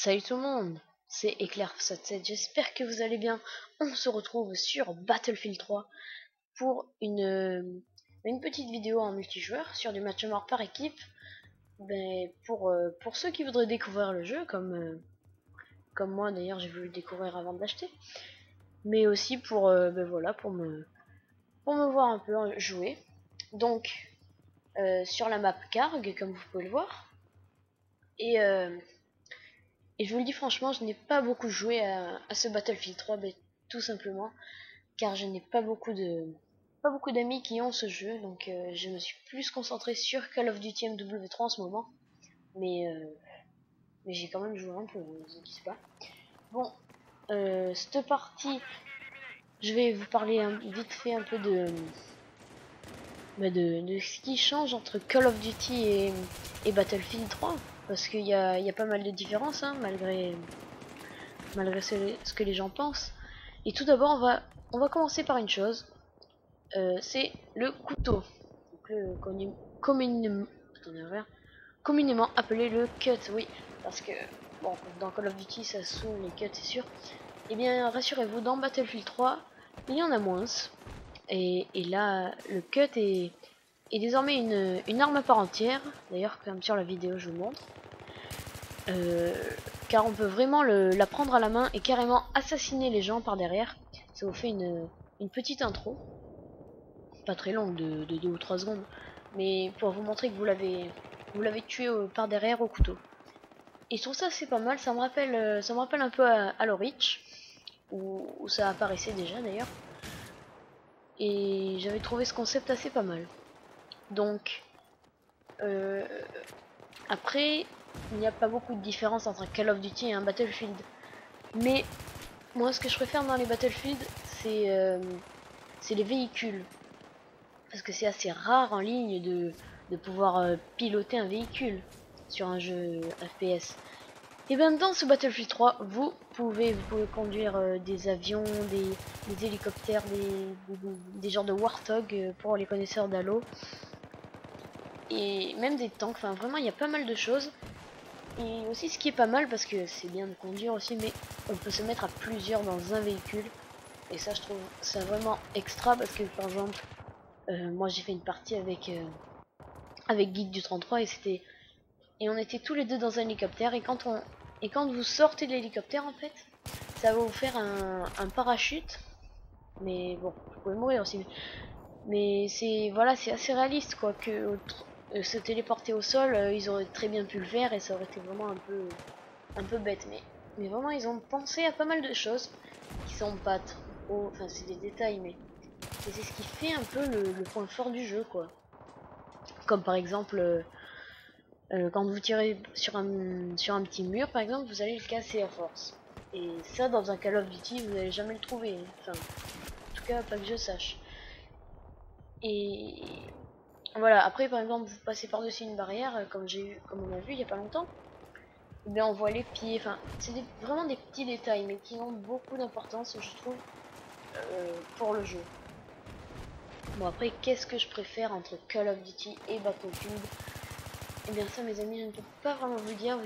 Salut tout le monde, c'est Eclair77, j'espère que vous allez bien. On se retrouve sur Battlefield 3 pour une petite vidéo en multijoueur sur du match mort par équipe. Pour ceux qui voudraient découvrir le jeu, comme moi d'ailleurs j'ai voulu le découvrir avant de l'acheter, mais aussi pour me voir un peu jouer. Donc sur la map Karg, comme vous pouvez le voir, et je vous le dis franchement, je n'ai pas beaucoup joué à ce Battlefield 3, tout simplement car je n'ai pas beaucoup d'amis qui ont ce jeu, donc je me suis plus concentré sur Call of Duty MW3 en ce moment, mais j'ai quand même joué un peu, ne vous inquiétez pas. Bon, cette partie, je vais vous parler vite fait un peu de ce qui change entre Call of Duty et Battlefield 3, parce qu'il y a pas mal de différences, hein, malgré ce que les gens pensent. Et tout d'abord, on va commencer par une chose, c'est le couteau, donc communément appelé le cut. Oui, parce que bon, dans Call of Duty ça saoule les cuts, c'est sûr. Et bien rassurez-vous, dans Battlefield 3 il y en a moins, et là le cut est désormais une arme à part entière. D'ailleurs, comme sur la vidéo je vous montre, car on peut vraiment la prendre à la main et carrément assassiner les gens par derrière. Ça vous fait une petite intro, pas très longue, de 2 ou 3 secondes, mais pour vous montrer que vous l'avez tué par derrière au couteau. Et je trouve ça c'est pas mal, ça me rappelle un peu à Halo Reach, où ça apparaissait déjà d'ailleurs, et j'avais trouvé ce concept assez pas mal. Donc après, il n'y a pas beaucoup de différence entre un Call of Duty et un Battlefield, mais moi ce que je préfère dans les Battlefield, c'est les véhicules, parce que c'est assez rare en ligne de pouvoir piloter un véhicule sur un jeu FPS. Et bien dans ce Battlefield 3, vous pouvez conduire des avions, des hélicoptères, des genres de Warthog pour les connaisseurs d'Halo, et même des tanks. Enfin vraiment, il y a pas mal de choses. Et aussi ce qui est pas mal, parce que c'est bien de conduire aussi, mais on peut se mettre à plusieurs dans un véhicule. Et ça, je trouve ça vraiment extra, parce que par exemple, moi j'ai fait une partie avec Geek du 33, et on était tous les deux dans un hélicoptère, et quand vous sortez de l'hélicoptère, en fait, ça va vous faire un parachute. Mais bon, vous pouvez mourir aussi, mais c'est assez réaliste, quoi, que se téléporter au sol, ils auraient très bien pu le faire et ça aurait été vraiment un peu bête, mais vraiment ils ont pensé à pas mal de choses qui sont pas trop, enfin c'est des détails, mais c'est ce qui fait un peu le point fort du jeu, quoi. Comme par exemple quand vous tirez sur un petit mur par exemple, vous allez le casser à force, et ça dans un Call of Duty vous n'allez jamais le trouver, enfin en tout cas pas que je sache. Et voilà, après par exemple vous passez par dessus une barrière, comme on a vu il y a pas longtemps, et bien on voit les pieds, enfin c'est vraiment des petits détails, mais qui ont beaucoup d'importance, je trouve, pour le jeu. Bon, après qu'est-ce que je préfère entre Call of Duty et Battlefield? Et bien ça mes amis, je ne peux pas vraiment vous dire,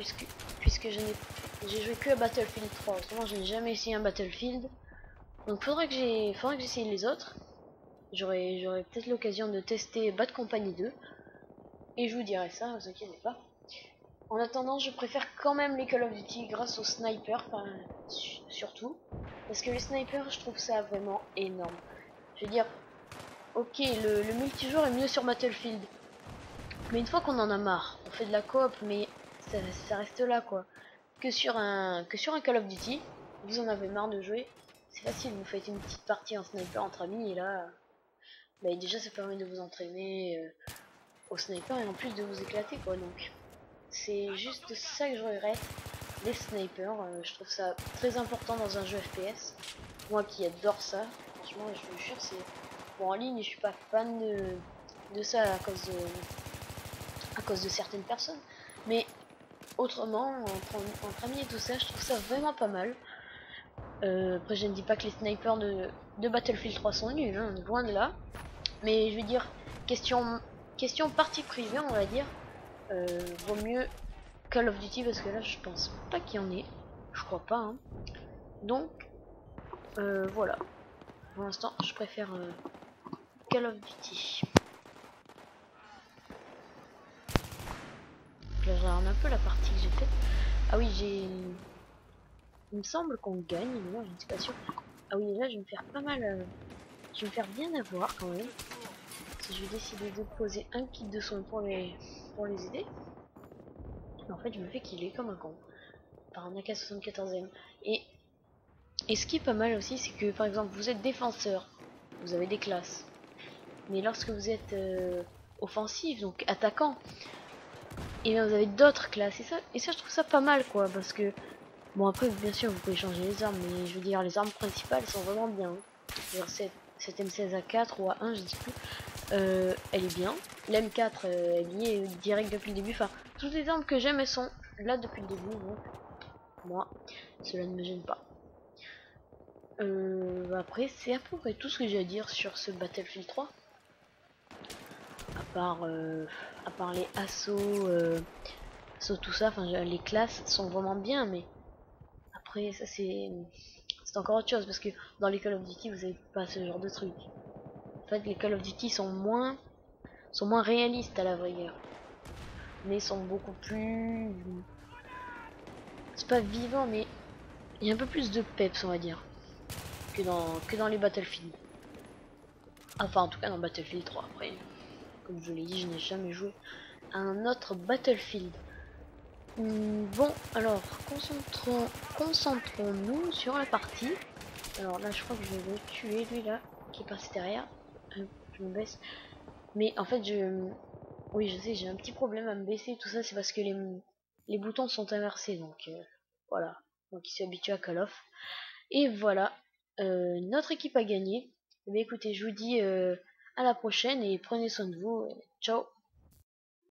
puisque j'ai joué que à Battlefield 3, autrement je n'ai jamais essayé un Battlefield, donc faudrait que j'essaye les autres. J'aurai peut-être l'occasion de tester Bad Company 2, et je vous dirai ça, ne vous inquiétez pas. En attendant, je préfère quand même les Call of Duty grâce aux snipers, surtout, parce que les snipers, je trouve ça vraiment énorme. Je veux dire, ok, le multijoueur est mieux sur Battlefield, mais une fois qu'on en a marre, on fait de la coop, mais ça reste là, quoi. Que sur un Call of Duty, vous en avez marre de jouer, c'est facile, vous faites une petite partie en sniper entre amis, et là, bah, déjà ça permet de vous entraîner au sniper, et en plus de vous éclater, quoi. Donc c'est juste ça que je regrette, les snipers. Je trouve ça très important dans un jeu FPS, moi qui adore ça, franchement je vous jure. C'est bon, en ligne je suis pas fan de ça à cause de certaines personnes, mais autrement entre amis et tout ça, je trouve ça vraiment pas mal. Après je ne dis pas que les snipers de Battlefield 3 sont nuls, hein, loin de là, mais je veux dire, question partie privée, on va dire, vaut mieux Call of Duty parce que là je pense pas qu'il y en ait. Je crois pas. Hein. Donc voilà. Pour l'instant je préfère Call of Duty. Là je regarde un peu la partie que j'ai faite. Ah oui j'ai... Il me semble qu'on gagne, mais moi je ne suis pas sûr. Ah oui là je vais me faire pas mal... Je vais me faire bien avoir quand même. Si je vais décider de poser un kit de soins pour les aider. En fait je me fais killer comme un con. Par un AK-74M. Et ce qui est pas mal aussi, c'est que par exemple vous êtes défenseur, vous avez des classes. Mais lorsque vous êtes offensif, donc attaquant, et bien vous avez d'autres classes. Et ça je trouve ça pas mal quoi, parce que bon après bien sûr vous pouvez changer les armes, mais je veux dire les armes principales sont vraiment bien. Genre cette M16A4 ou A1 je dis plus, elle est bien. L'M4 elle y est direct depuis le début. Enfin toutes les armes que j'aime elles sont là depuis le début, donc moi cela ne me gêne pas. Après, c'est à peu près tout ce que j'ai à dire sur ce Battlefield 3. À part les assauts, tout ça, enfin les classes sont vraiment bien, mais après ça c'est encore autre chose parce que dans les Call of Duty vous avez pas ce genre de truc. En fait, les Call of Duty sont moins réalistes à la vraie guerre, mais sont beaucoup plus, c'est pas vivant, mais il y a un peu plus de peps on va dire que dans les Battlefield. Enfin en tout cas dans Battlefield 3 après. Comme je l'ai dit, je n'ai jamais joué à un autre Battlefield. Bon, alors, concentrons-nous sur la partie. Alors là, je crois que je vais tuer lui là, qui est passé derrière. Je me baisse. Mais en fait, oui, je sais, j'ai un petit problème à me baisser. Tout ça, c'est parce que les boutons sont inversés. Donc, voilà. Donc, il s'est habitué à Call of. Et voilà. Notre équipe a gagné. Mais écoutez, je vous dis à la prochaine et prenez soin de vous. Ciao.